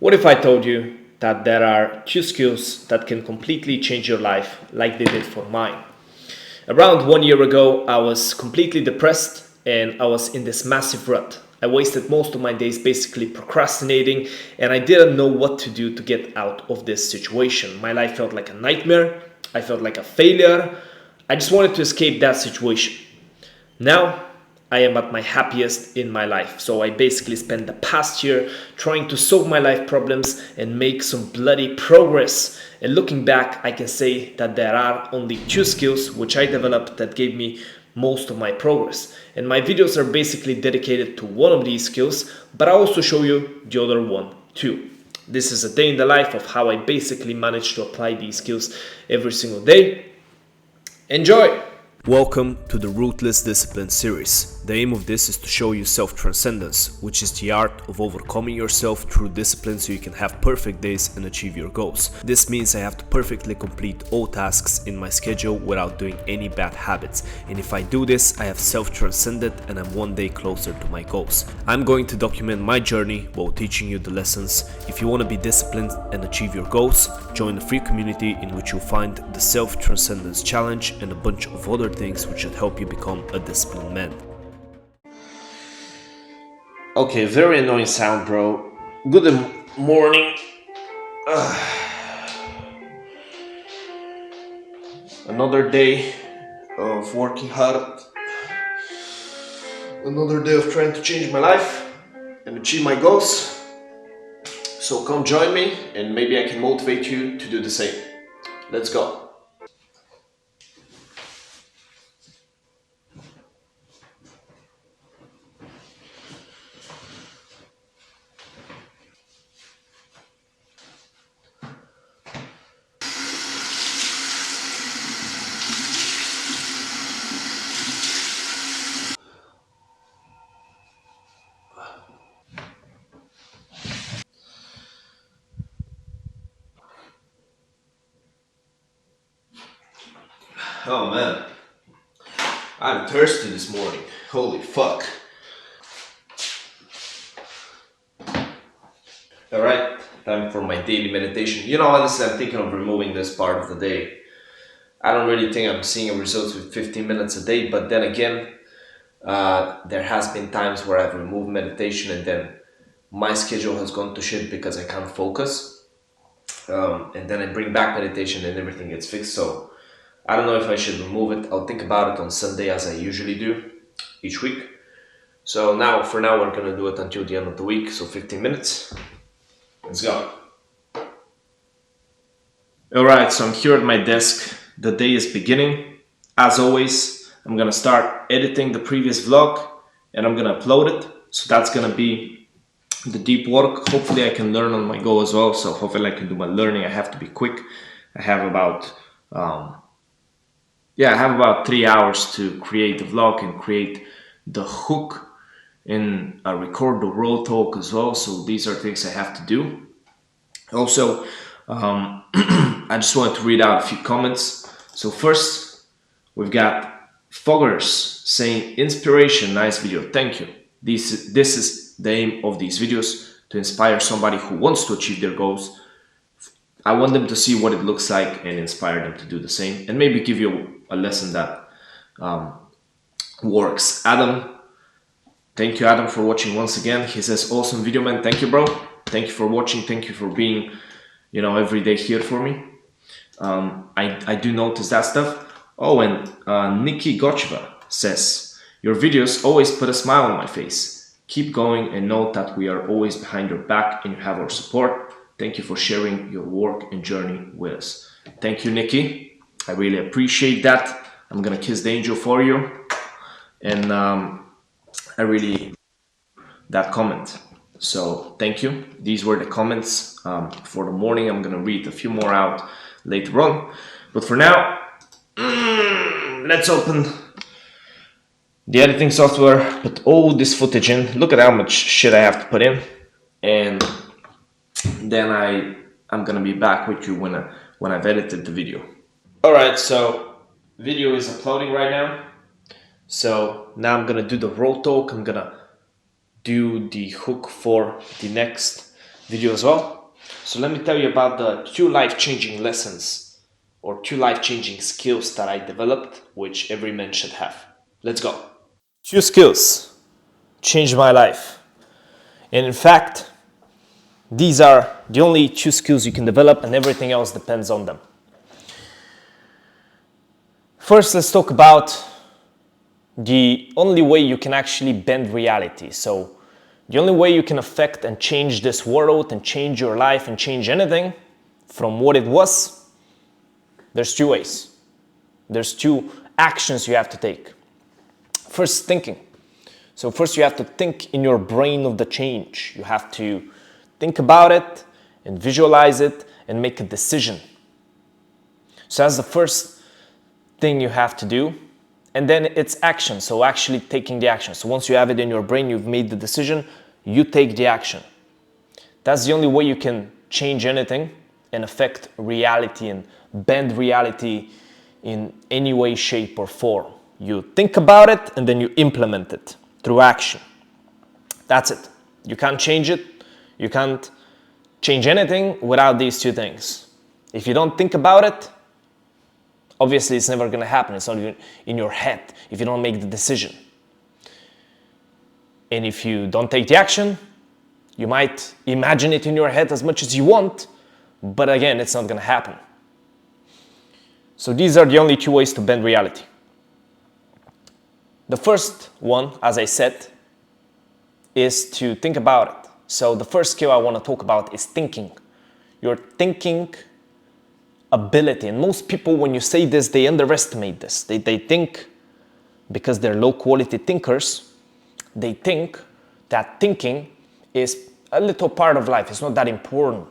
What if I told you that there are two skills that can completely change your life like they did for mine? Around 1 year ago, I was completely depressed and I was in this massive rut. I wasted most of my days basically procrastinating and I didn't know what to do to get out of this situation. My life felt like a nightmare. I felt like a failure. I just wanted to escape that situation. Now I am at my happiest in my life. So I basically spent the past year trying to solve my life problems and make some bloody progress. And looking back, I can say that there are only two skills which I developed that gave me most of my progress. And my videos are basically dedicated to one of these skills, but I also show you the other one too. This is a day in the life of how I basically managed to apply these skills every single day. Enjoy! Welcome to the Ruthless Discipline series. The aim of this is to show you self-transcendence, which is the art of overcoming yourself through discipline so you can have perfect days and achieve your goals. This means I have to perfectly complete all tasks in my schedule without doing any bad habits. And if I do this, I have self-transcended and I'm one day closer to my goals. I'm going to document my journey while teaching you the lessons. If you want to be disciplined and achieve your goals, join the free community in which you'll find the Self-Transcendence Challenge and a bunch of other things which should help you become a disciplined man. Okay, very annoying sound, bro. Good morning. Another day of working hard. Another day of trying to change my life and achieve my goals. So come join me and maybe I can motivate you to do the same. Let's go. Oh man, I'm thirsty this morning. Holy fuck. Alright, time for my daily meditation. You know, honestly, I'm thinking of removing this part of the day. I don't really think I'm seeing results with 15 minutes a day, but then again, there has been times where I've removed meditation and then my schedule has gone to shit because I can't focus. And then I bring back meditation and everything gets fixed. So I don't know if I should remove it. I'll think about it on Sunday as I usually do each week. So for now, we're gonna do it until the end of the week. So 15 minutes. Let's go. Alright, so I'm here at my desk. The day is beginning. As always, I'm gonna start editing the previous vlog and I'm gonna upload it. So that's gonna be the deep work. Hopefully I can learn on my go as well. So hopefully I can do my learning. I have to be quick. I have about 3 hours to create the vlog and create the hook and record the raw talk as well. So these are things I have to do. Also, I just wanted to read out a few comments. So first, we've got Foggers saying, inspiration, nice video, thank you. This is the aim of these videos, to inspire somebody who wants to achieve their goals. I want them to see what it looks like and inspire them to do the same and maybe give you a lesson that works. Adam, thank you Adam for watching once again. He says, awesome video man, thank you bro. Thank you for watching, thank you for being, every day here for me. I do notice that stuff. Oh, and Nikki Gocheva says, your videos always put a smile on my face. Keep going and know that we are always behind your back and you have our support. Thank you for sharing your work and journey with us. Thank you, Nikki. I really appreciate that. I'm gonna kiss the angel for you. And I really that comment. So thank you. These were the comments for the morning. I'm gonna read a few more out later on. But for now, let's open the editing software, put all this footage in. Look at how much shit I have to put in. And then I'm gonna be back with you when I've edited the video. Alright, so video is uploading right now. So now I'm gonna do the raw talk. I'm gonna do the hook for the next video as well. So let me tell you about the 2 life-changing lessons or 2 life-changing skills that I developed, which every man should have. Let's go. 2 skills changed my life. And in fact, these are the only 2 skills you can develop, and everything else depends on them. First, let's talk about the only way you can actually bend reality. So the only way you can affect and change this world and change your life and change anything from what it was, there's 2 ways. There's 2 actions you have to take. First, thinking. So first you have to think in your brain of the change. You have to think about it and visualize it and make a decision. So that's the first thing you have to do. And then it's action, so actually taking the action. So once you have it in your brain, you've made the decision, you take the action. That's the only way you can change anything and affect reality and bend reality in any way, shape, or form. You think about it and then you implement it through action. That's it. You can't change it. You can't change anything without these 2 things. If you don't think about it, obviously it's never going to happen. It's not even in your head if you don't make the decision. And if you don't take the action, you might imagine it in your head as much as you want, but again, it's not going to happen. So these are the only 2 ways to bend reality. The first one, as I said, is to think about it. So the first skill I want to talk about is thinking. Your thinking ability. And most people, when you say this, they underestimate this. They think, because they're low quality thinkers, they think that thinking is a little part of life. It's not that important.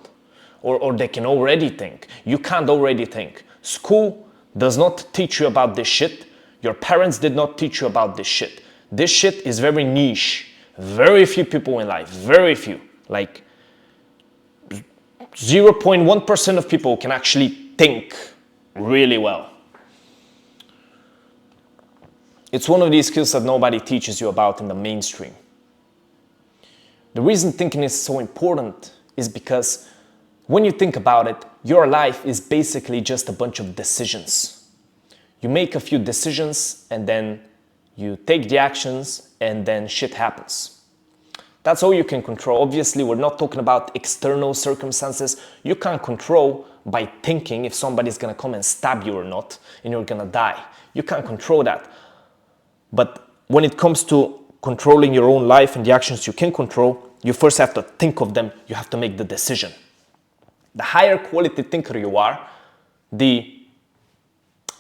Or they can already think. You can't already think. School does not teach you about this shit. Your parents did not teach you about this shit. This shit is very niche. Very few people in life, very few. Like 0.1% of people can actually think really well. It's one of these skills that nobody teaches you about in the mainstream. The reason thinking is so important is because when you think about it, your life is basically just a bunch of decisions. You make a few decisions and then you take the actions and then shit happens. That's all you can control. Obviously, we're not talking about external circumstances. You can't control by thinking if somebody's gonna come and stab you or not and you're gonna die. You can't control that. But when it comes to controlling your own life and the actions you can control, you first have to think of them. You have to make the decision. The higher quality thinker you are, the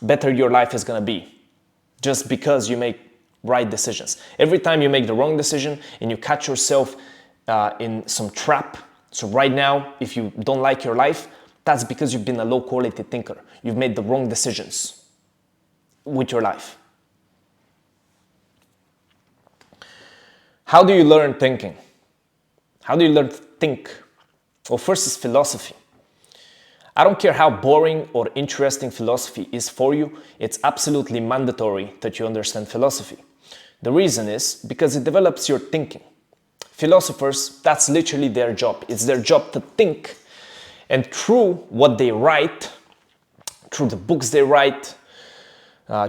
better your life is going to be, just because you make right decisions. Every time you make the wrong decision and you catch yourself in some trap, so right now, if you don't like your life, that's because you've been a low quality thinker. You've made the wrong decisions with your life. How do you learn thinking? How do you learn to think? Well, first is philosophy. I don't care how boring or interesting philosophy is for you, it's absolutely mandatory that you understand philosophy. The reason is because it develops your thinking. Philosophers, that's literally their job. It's their job to think. And through what they write, through the books they write,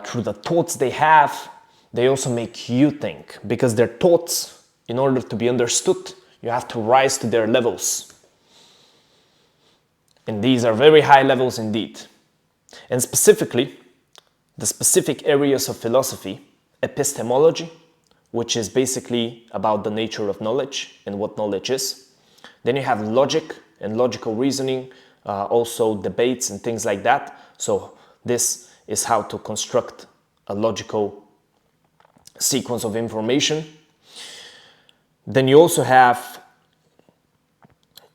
through the thoughts they have, they also make you think. Because their thoughts, in order to be understood, you have to rise to their levels. And these are very high levels indeed. And specifically, the specific areas of philosophy, epistemology, which is basically about the nature of knowledge and what knowledge is. Then you have logic and logical reasoning, also debates and things like that. So this is how to construct a logical sequence of information. Then you also have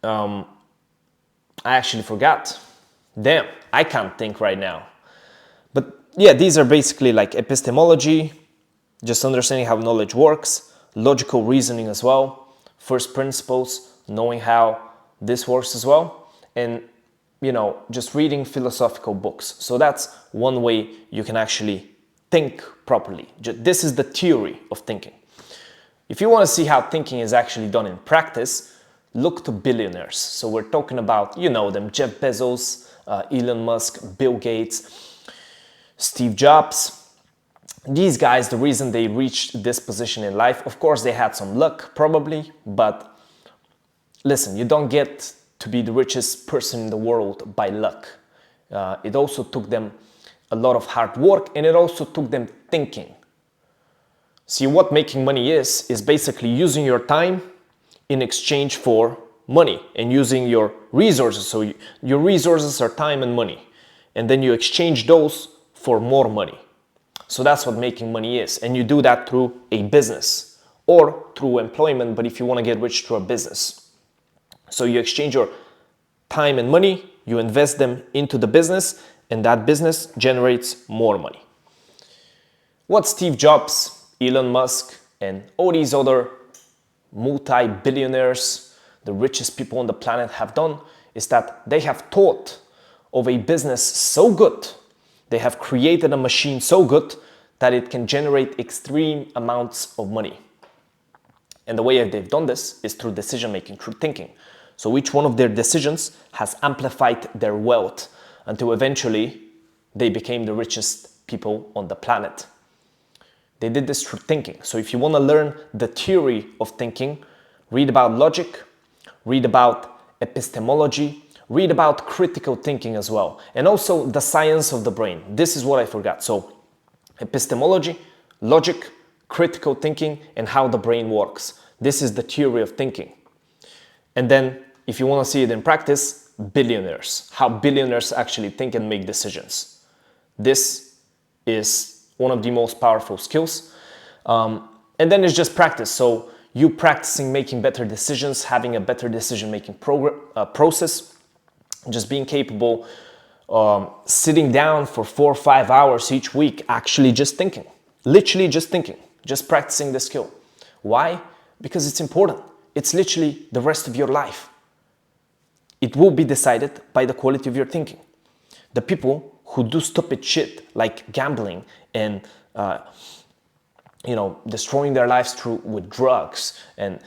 I actually forgot. Damn, I can't think right now. But yeah, these are basically like epistemology, just understanding how knowledge works, logical reasoning as well, first principles, knowing how this works as well, and just reading philosophical books. So that's one way you can actually think properly. This is the theory of thinking. If you want to see how thinking is actually done in practice, look to billionaires. So we're talking about, you know them, Jeff Bezos, Elon Musk, Bill Gates, Steve Jobs. These guys, the reason they reached this position in life, of course they had some luck probably, but listen, you don't get to be the richest person in the world by luck. It also took them a lot of hard work, and it also took them thinking. See, what making money is basically using your time in exchange for money, and using your resources. So your resources are time and money, and then you exchange those for more money. So that's what making money is, and you do that through a business or through employment, but if you want to get rich through a business. So you exchange your time and money, you invest them into the business, and that business generates more money. What Steve Jobs, Elon Musk, and all these other multi-billionaires, the richest people on the planet, have done is that they have thought of a business so good, they have created a machine so good that it can generate extreme amounts of money. And the way they've done this is through decision making, through thinking. So each one of their decisions has amplified their wealth until eventually they became the richest people on the planet. They did this through thinking. So if you want to learn the theory of thinking, read about logic, read about epistemology, read about critical thinking as well, and also the science of the brain. This is what I forgot. So epistemology, logic, critical thinking, and how the brain works. This is the theory of thinking. And then if you want to see it in practice, billionaires, how billionaires actually think and make decisions. This is one of the most powerful skills. And then it's just practice. So you practicing making better decisions, having a better decision-making process, just being capable, sitting down for 4 or 5 hours each week, actually just thinking, literally just thinking, just practicing the skill. Why? Because it's important. It's literally the rest of your life. It will be decided by the quality of your thinking. The people who do stupid shit like gambling and destroying their lives with drugs and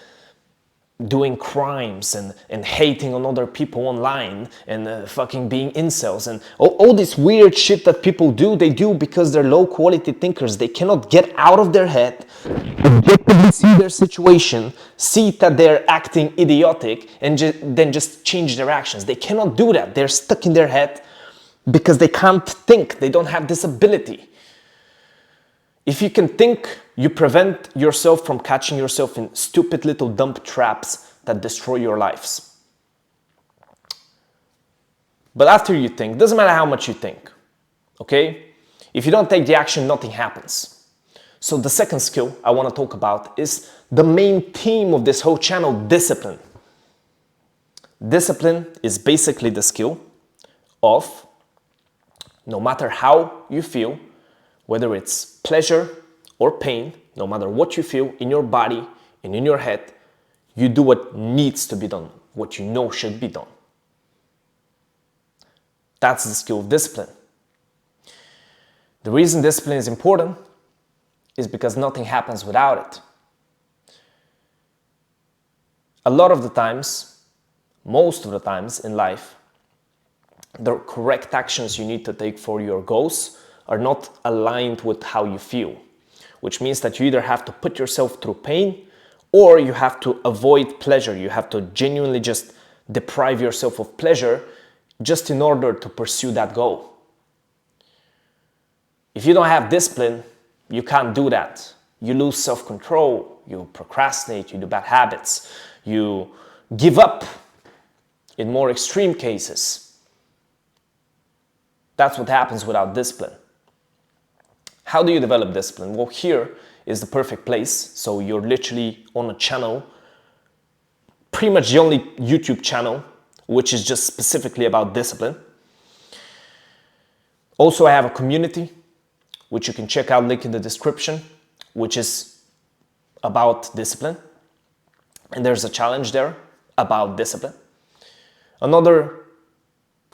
doing crimes and hating on other people online and fucking being incels and all this weird shit that people do, they do because they're low quality thinkers. They cannot get out of their head, objectively see their situation, see that they're acting idiotic, and then just change their actions. They cannot do that. They're stuck in their head because they can't think. They don't have this ability. If you can think, you prevent yourself from catching yourself in stupid little dumb traps that destroy your lives. But after you think, doesn't matter how much you think, okay? If you don't take the action, nothing happens. So the second skill I want to talk about is the main theme of this whole channel, discipline. Discipline is basically the skill of, no matter how you feel, whether it's pleasure or pain, no matter what you feel in your body and in your head, you do what needs to be done, what you know should be done. That's the skill of discipline. The reason discipline is important is because nothing happens without it. A lot of the times, most of the times in life, the correct actions you need to take for your goals are not aligned with how you feel, which means that you either have to put yourself through pain or you have to avoid pleasure. You have to genuinely just deprive yourself of pleasure just in order to pursue that goal. If you don't have discipline, you can't do that. You lose self-control, you procrastinate, you do bad habits, you give up in more extreme cases. That's what happens without discipline. How do you develop discipline? Well, here is the perfect place. So you're literally on a channel, pretty much the only YouTube channel, which is just specifically about discipline. Also, I have a community, which you can check out, link in the description, which is about discipline. And there's a challenge there about discipline. Another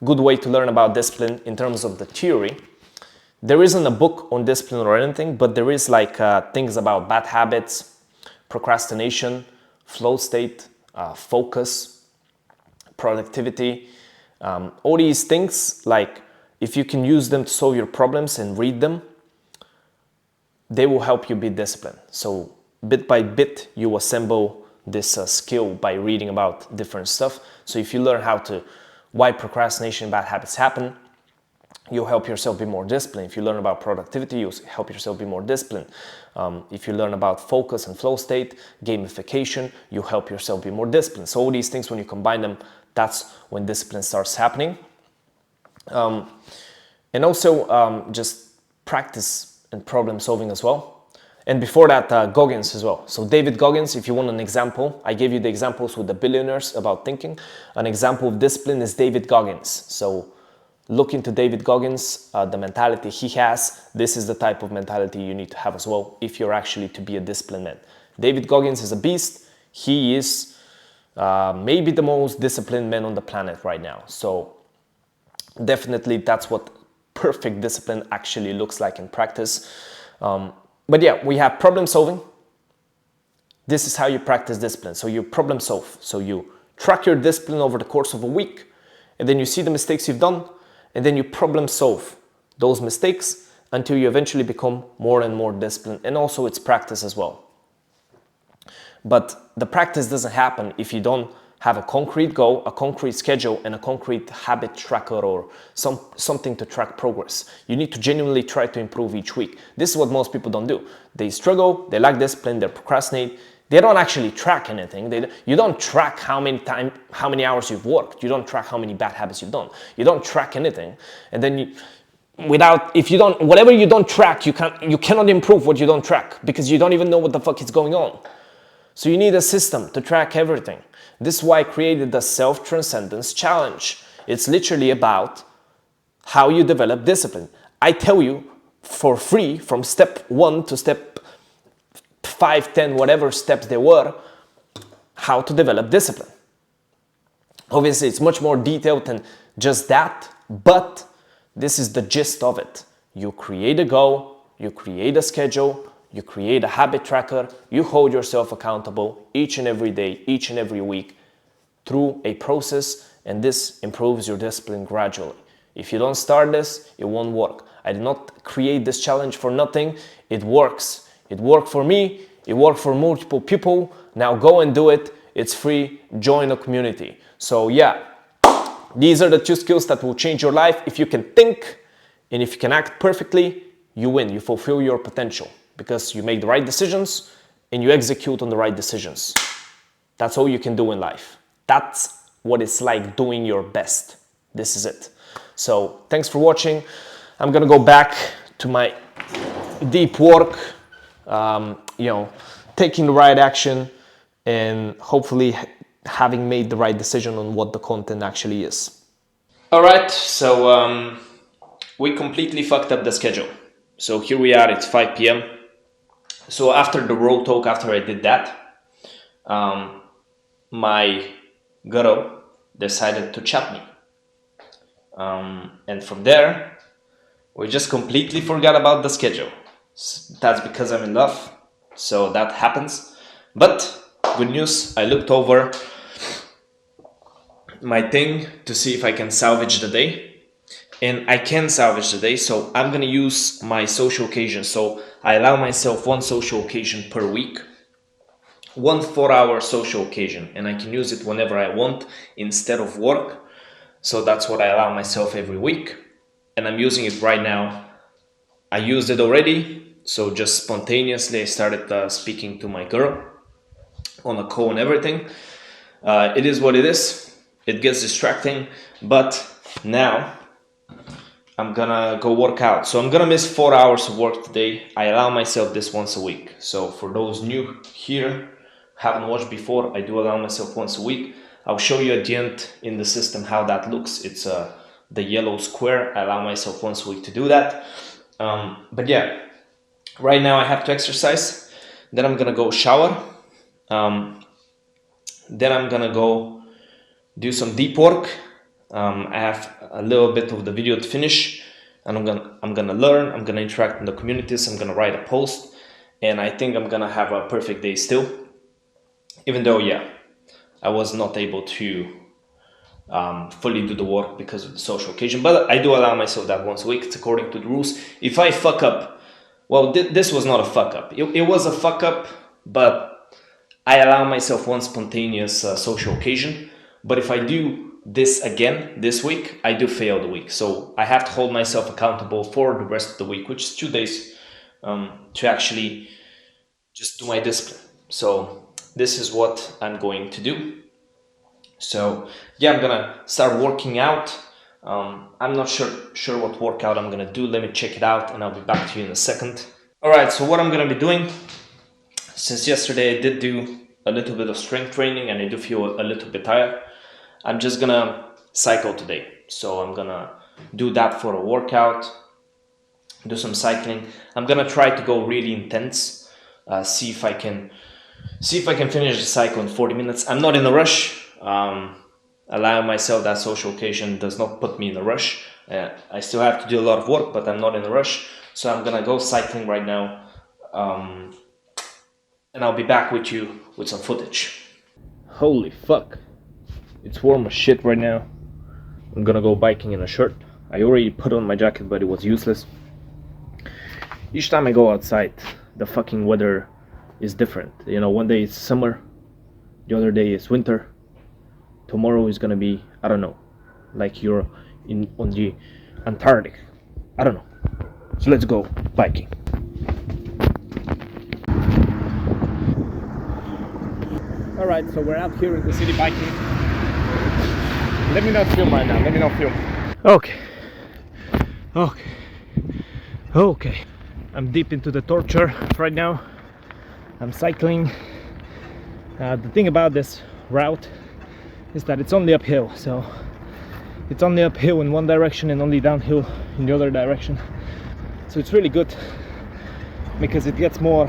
good way to learn about discipline in terms of the theory, there isn't a book on discipline or anything, but there is like things about bad habits, procrastination, flow state, focus, productivity, all these things, like if you can use them to solve your problems and read them, they will help you be disciplined. So bit by bit, you assemble this skill by reading about different stuff. So if you learn why procrastination and bad habits happen, you'll help yourself be more disciplined. If you learn about productivity, you'll help yourself be more disciplined. If you learn about focus and flow state, gamification, you'll help yourself be more disciplined. So all these things, when you combine them, that's when discipline starts happening. And also just practice and problem solving as well. And before that, Goggins as well. So David Goggins, if you want an example, I gave you the examples with the billionaires about thinking. An example of discipline is David Goggins. So look into David Goggins, the mentality he has. This is the type of mentality you need to have as well if you're actually to be a disciplined man. David Goggins is a beast. He is maybe the most disciplined man on the planet right now. So definitely that's what perfect discipline actually looks like in practice. But yeah, we have problem solving. This is how you practice discipline. So you problem solve. So you track your discipline over the course of a week, and then you see the mistakes you've done, and then you problem solve those mistakes until you eventually become more and more disciplined. And also it's practice as well. But the practice doesn't happen if you don't have a concrete goal, a concrete schedule, and a concrete habit tracker or something to track progress. You need to genuinely try to improve each week. This is what most people don't do. They struggle, they lack discipline, they procrastinate. They don't actually track anything. You don't track how many hours you've worked. You don't track how many bad habits you've done. You don't track anything. And then whatever you don't track, you cannot improve what you don't track, because you don't even know what the fuck is going on. So you need a system to track everything. This is why I created the Self-Transcendence Challenge. It's literally about how you develop discipline. I tell you for free from step 1 to step 5, 10, whatever steps there were, how to develop discipline. Obviously, it's much more detailed than just that, but this is the gist of it. You create a goal, you create a schedule, you create a habit tracker, you hold yourself accountable each and every day, each and every week through a process, and this improves your discipline gradually. If you don't start this, it won't work. I did not create this challenge for nothing. It works. It worked for me. It worked for multiple people. Now go and do it. It's free. Join a community. So yeah, these are the 2 skills that will change your life. If you can think and if you can act perfectly, you win. You fulfill your potential because you make the right decisions and you execute on the right decisions. That's all you can do in life. That's what it's like doing your best. This is it. So thanks for watching. I'm gonna go back to my deep work, taking the right action and hopefully having made the right decision on what the content actually is. All right, so we completely fucked up the schedule. So here we are, it's 5 p.m. So after the road talk, after I did that, my girl decided to chat me. And from there, we just completely forgot about the schedule. That's because I'm in love, so that happens. But good news, I looked over my thing to see if I can salvage the day, and I can salvage the day. So I'm gonna use my social occasion. So I allow myself 1 social occasion per week, 1 4-hour social occasion, and I can use it whenever I want instead of work. So that's what I allow myself every week, and I'm using it right now. I used it already, so just spontaneously I started speaking to my girl on a call and everything. It is what it is. It gets distracting, but now I'm gonna go work out. So I'm gonna miss 4 hours of work today. I allow myself this once a week. So for those new here, haven't watched before, I do allow myself once a week. I'll show you at the end in the system how that looks. It's the yellow square. I allow myself once a week to do that. But yeah, right now I have to exercise. Then I'm gonna go shower. Then I'm gonna go do some deep work. I have a little bit of the video to finish, and I'm gonna learn. I'm gonna interact in the communities. I'm gonna write a post, and I think I'm gonna have a perfect day still. Even though, yeah, I was not able to fully do the work because of the social occasion. But I do allow myself that once a week. It's according to the rules. If I fuck up, well, this was not a fuck up. It was a fuck up, but I allow myself one spontaneous social occasion. But if I do this again this week, I do fail the week. So I have to hold myself accountable for the rest of the week, which is 2 days, to actually just do my discipline. So this is what I'm going to do. So yeah, I'm gonna start working out. I'm not sure what workout I'm gonna do. Let me check it out and I'll be back to you in a second. All right, so what I'm gonna be doing, since yesterday I did do a little bit of strength training and I do feel a little bit tired, I'm just gonna cycle today. So I'm gonna do that for a workout, do some cycling. I'm gonna try to go really intense, see if I can finish the cycle in 40 minutes. I'm not in a rush. Allowing myself that social occasion does not put me in a rush. I still have to do a lot of work, but I'm not in a rush. So I'm gonna go cycling right now, and I'll be back with you with some footage. Holy fuck, it's warm as shit right now. I'm gonna go biking in a shirt. I already put on my jacket, but it was useless. Each time I go outside, the fucking weather is different. You know, one day it's summer, the other day is winter. Tomorrow is gonna be, I don't know, like you're on the Antarctic. I don't know. So let's go biking. All right, so we're out here in the city biking. Let me not film right now. Let me not film. Okay. I'm deep into the torture right now. I'm cycling. The thing about this route is that it's only uphill, so it's only uphill in one direction and only downhill in the other direction. So it's really good because it gets more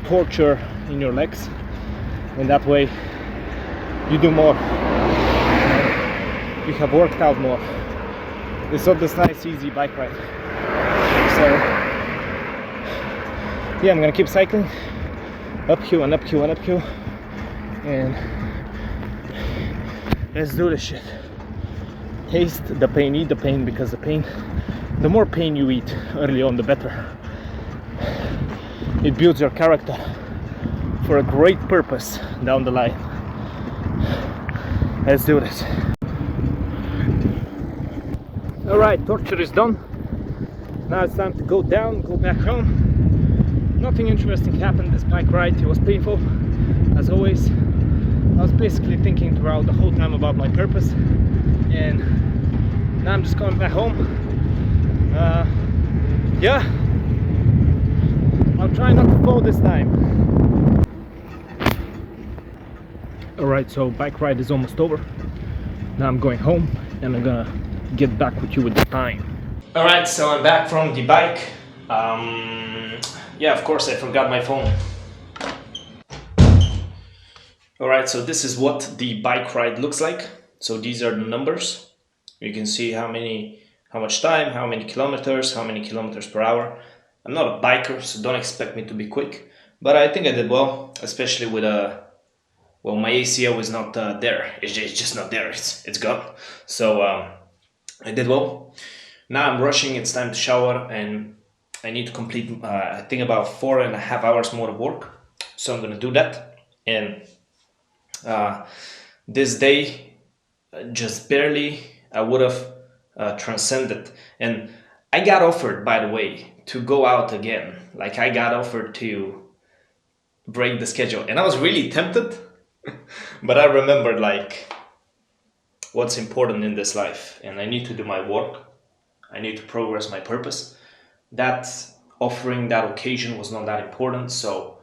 torture in your legs, and that way you do more. You have worked out more. It's not this nice easy bike ride. So yeah, I'm gonna keep cycling uphill and uphill and uphill, and let's do this shit. Taste the pain, eat the pain, because the more pain you eat early on, the better. It builds your character for a great purpose down the line. Let's do this. Alright, torture is done. Now it's time to go down, go back home. Nothing interesting happened this bike ride. It was painful, as always. I was basically thinking throughout the whole time about my purpose, and now I'm just going back home. Yeah, I'll try not to fall this time. Alright, so bike ride is almost over. Now I'm going home and I'm gonna get back with you with the time. Alright, so I'm back from the bike. Yeah, of course I forgot my phone. Alright, so this is what the bike ride looks like. So these are the numbers. You can see how much time, how many kilometers per hour. I'm not a biker, so don't expect me to be quick. But I think I did well, especially with well, my ACO is not there. It's just not there. It's gone. So I did well. Now I'm rushing. It's time to shower, and I need to complete, I think, about 4.5 hours more of work. So I'm gonna do that. And this day, just barely, I would have transcended. And I got offered, by the way, to go out again. Like, I got offered to break the schedule, and I was really tempted. But I remembered, like, what's important in this life, and I need to do my work. I need to progress my purpose. That offering, that occasion was not that important. So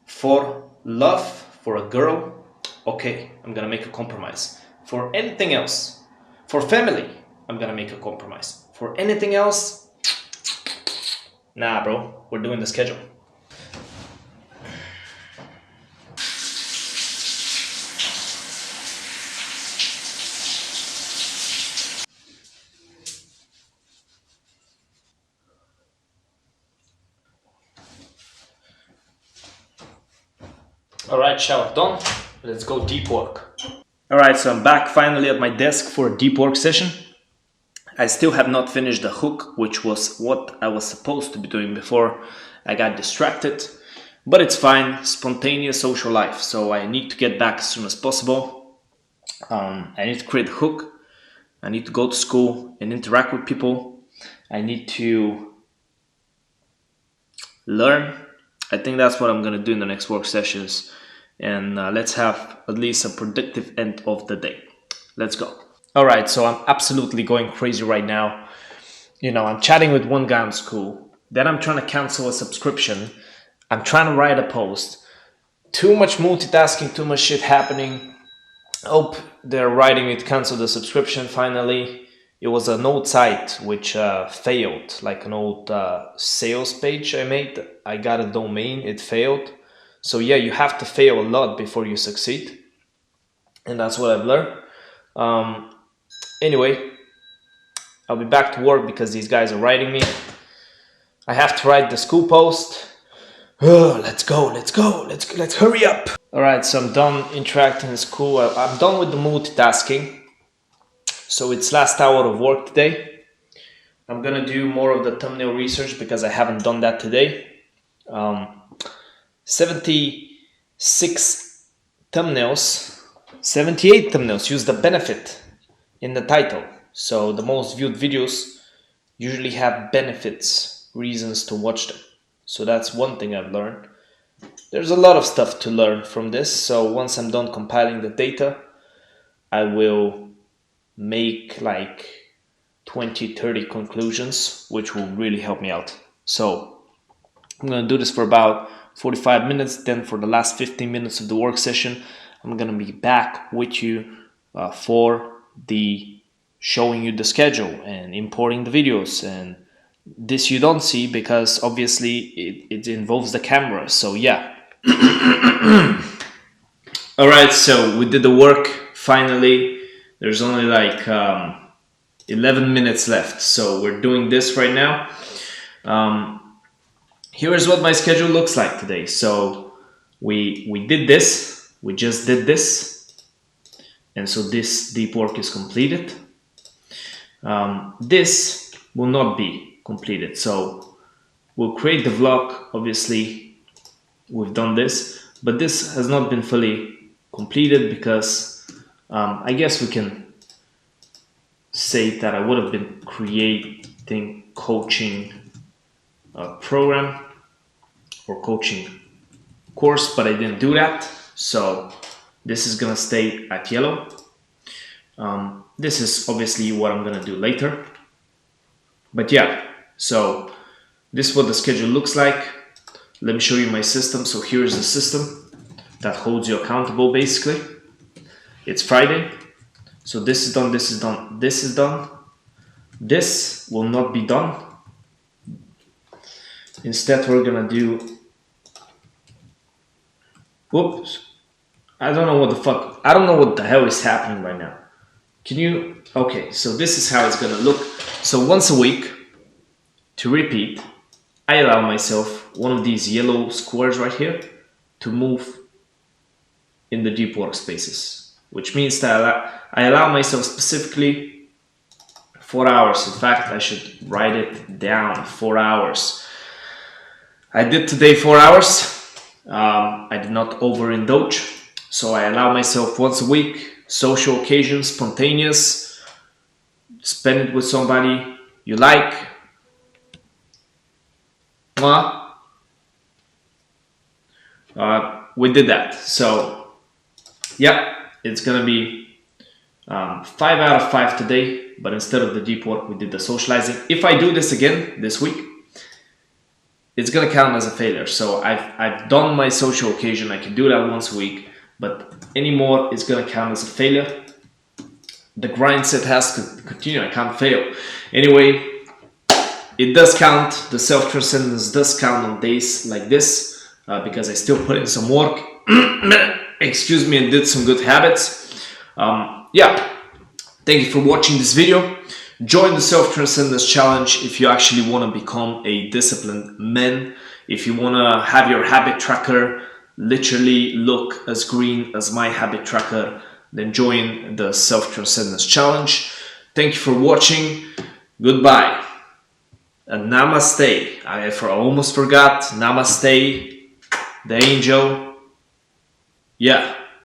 for love, for a girl, okay, I'm gonna make a compromise. For anything else, for family, I'm gonna make a compromise. For anything else, nah, bro, we're doing the schedule. Alright, shower done. Let's go deep work. Alright, so I'm back finally at my desk for a deep work session. I still have not finished the hook, which was what I was supposed to be doing before I got distracted. But it's fine, spontaneous social life, so I need to get back as soon as possible. I need to create a hook. I need to go to school and interact with people. I need to learn. I think that's what I'm going to do in the next work sessions. And let's have at least a productive end of the day. Let's go. Alright, so I'm absolutely going crazy right now. You know, I'm chatting with one guy on Skool. Then I'm trying to cancel a subscription. I'm trying to write a post. Too much multitasking, too much shit happening. Oh, they're writing it, cancel the subscription finally. It was an old site which failed, like an old sales page I made. I got a domain, it failed. So yeah, you have to fail a lot before you succeed. And that's what I've learned. Anyway, I'll be back to work because these guys are writing me. I have to write the Skool post. Oh, let's hurry up. Alright, so I'm done interacting in Skool. I'm done with the multitasking. So it's last hour of work today. I'm gonna do more of the thumbnail research because I haven't done that today. 76 thumbnails, 78 thumbnails use the benefit in the title. So the most viewed videos usually have benefits, reasons to watch them. So that's one thing I've learned. There's a lot of stuff to learn from this. So once I'm done compiling the data, I will make like 20-30 conclusions, which will really help me out. So I'm going to do this for about 45 minutes. Then for the last 15 minutes of the work session, I'm going to be back with you for the showing you the schedule and importing the videos. And this you don't see because obviously it involves the camera. So yeah. Alright, so we did the work finally. There's only like 11 minutes left. So we're doing this right now. Here is what my schedule looks like today. So we did this. We just did this. And so this deep work is completed. This will not be completed. So we'll create the vlog. Obviously, we've done this. But this has not been fully completed because I guess we can say that I would have been creating coaching program or coaching course, but I didn't do that. So this is gonna stay at yellow. This is obviously what I'm gonna do later. But yeah, so this is what the schedule looks like. Let me show you my system. So here's the system that holds you accountable basically. It's Friday. So this is done, this is done, this is done. This will not be done. Instead, we're gonna do, whoops. I don't know what the hell is happening right now. Can you, okay, so this is how it's gonna look. So once a week, to repeat, I allow myself one of these yellow squares right here to move in the deep workspaces, which means that I allow myself specifically 4 hours. In fact, I should write it down, 4 hours. I did today 4 hours. I did not overindulge. So I allow myself once a week, social occasions, spontaneous, spend it with somebody you like. We did that. So yeah, it's gonna be 5 out of 5 today, but instead of the deep work, we did the socializing. If I do this again this week, it's gonna count as a failure. So I've done my social occasion. I can do that once a week, but anymore, it's gonna count as a failure. The grind set has to continue. I can't fail. Anyway, it does count. The self-transcendence does count on days like this because I still put in some work. Excuse me, and did some good habits. Yeah, thank you for watching this video. Join the self-transcendence challenge if you actually want to become a disciplined man. If you want to have your habit tracker literally look as green as my habit tracker, then join the Self-Transcendence Challenge. Thank you for watching. Goodbye. And namaste. I almost forgot. Namaste. The angel. Yeah.